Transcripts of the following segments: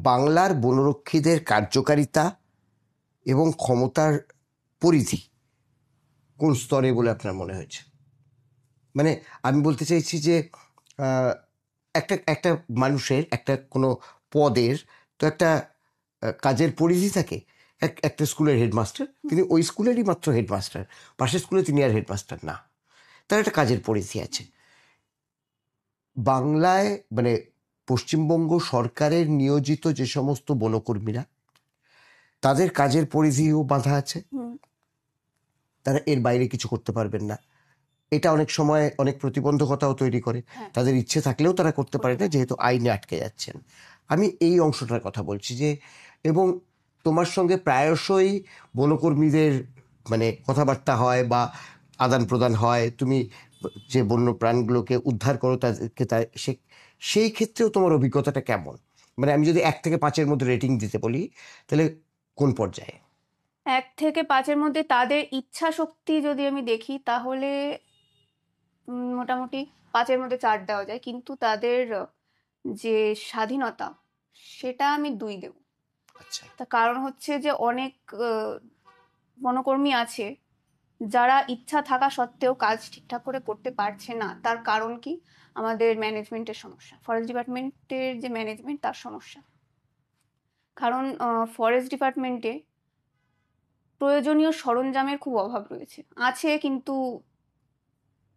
বাংলার বনরক্ষীদের কার্যকারিতা এবং ক্ষমতার পরিধি কোন স্তরে বলে আপনার মনে হয়েছে? মানে আমি বলতে চাইছি যে একটা একটা মানুষের একটা কোনো পদের তো একটা কাজের পরিধি থাকে। একটা স্কুলের হেডমাস্টার, তিনি ওই স্কুলেরই মাত্র হেডমাস্টার, পাশের স্কুলে তিনি আর হেডমাস্টার না, তার একটা কাজের পরিধি আছে। বাংলায় মানে পশ্চিমবঙ্গ সরকারের নিয়োজিত যে সমস্ত বনকর্মীরা, তাদের কাজের পরিধিও বাঁধা আছে, তারা এর বাইরে কিছু করতে পারবেন না। এটা অনেক সময় অনেক প্রতিবন্ধকতাও তৈরি করে, তাদের ইচ্ছে থাকলেও তারা করতে পারে না, যেহেতু আইনে আটকে যাচ্ছেন। আমি এই অংশটার কথা বলছি যে, এবং তোমার সঙ্গে প্রায়শই বনকর্মীদের মানে কথাবার্তা হয় বা আদান প্রদান হয়, তুমি যে বন্য প্রাণগুলোকে উদ্ধার করো তাদেরকে, সেই ক্ষেত্রেও তোমার অভিজ্ঞতাটা কেমন? মানে আমি যদি 1 থেকে 5-এর মধ্যে রেটিং দিতে বলি, তাহলে কোন পর্যায়ে? 1 থেকে 5-এর মধ্যে তাদের ইচ্ছা শক্তি যদি আমি দেখি, তাহলে মোটামুটি 5-এর মধ্যে 4 দেওয়া যায়। কিন্তু তাদের যে স্বাধীনতা, সেটা আমি 2 দেব। আচ্ছা, তার কারণ হচ্ছে যে অনেক বনকর্মী আছে যারা ইচ্ছা থাকা সত্ত্বেও কাজ ঠিকঠাক করে করতে পারছে না। তার কারণ কি? আমাদের ম্যানেজমেন্টের সমস্যা, ফরেস্ট ডিপার্টমেন্টের যে ম্যানেজমেন্ট, তার সমস্যা। কারণ ফরেস্ট ডিপার্টমেন্টে প্রয়োজনীয় সরঞ্জামের খুব অভাব রয়েছে, আছে কিন্তু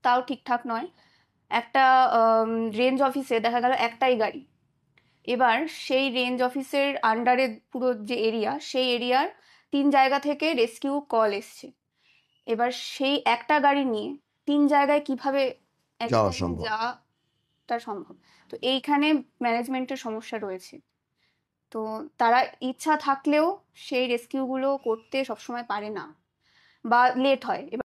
তাও ঠিকঠাক নয়। একটা রেঞ্জ অফিসে দেখা গেল একটাই গাড়ি, এবার সেই রেঞ্জ অফিসের আন্ডারে পুরো যে এরিয়া, সেই এরিয়ার 3 জায়গা থেকে রেস্কিউ কল এসছে। এবার সেই একটা গাড়ি নিয়ে 3 জায়গায় কিভাবে একই যাওয়া টাইমে সম্ভব। যাওয়াটা সম্ভব? তো এইখানে ম্যানেজমেন্টের সমস্যা রয়েছে। তো তারা ইচ্ছা থাকলেও সেই রেস্কিউগুলো করতে সবসময় পারে না, বা লেট হয়।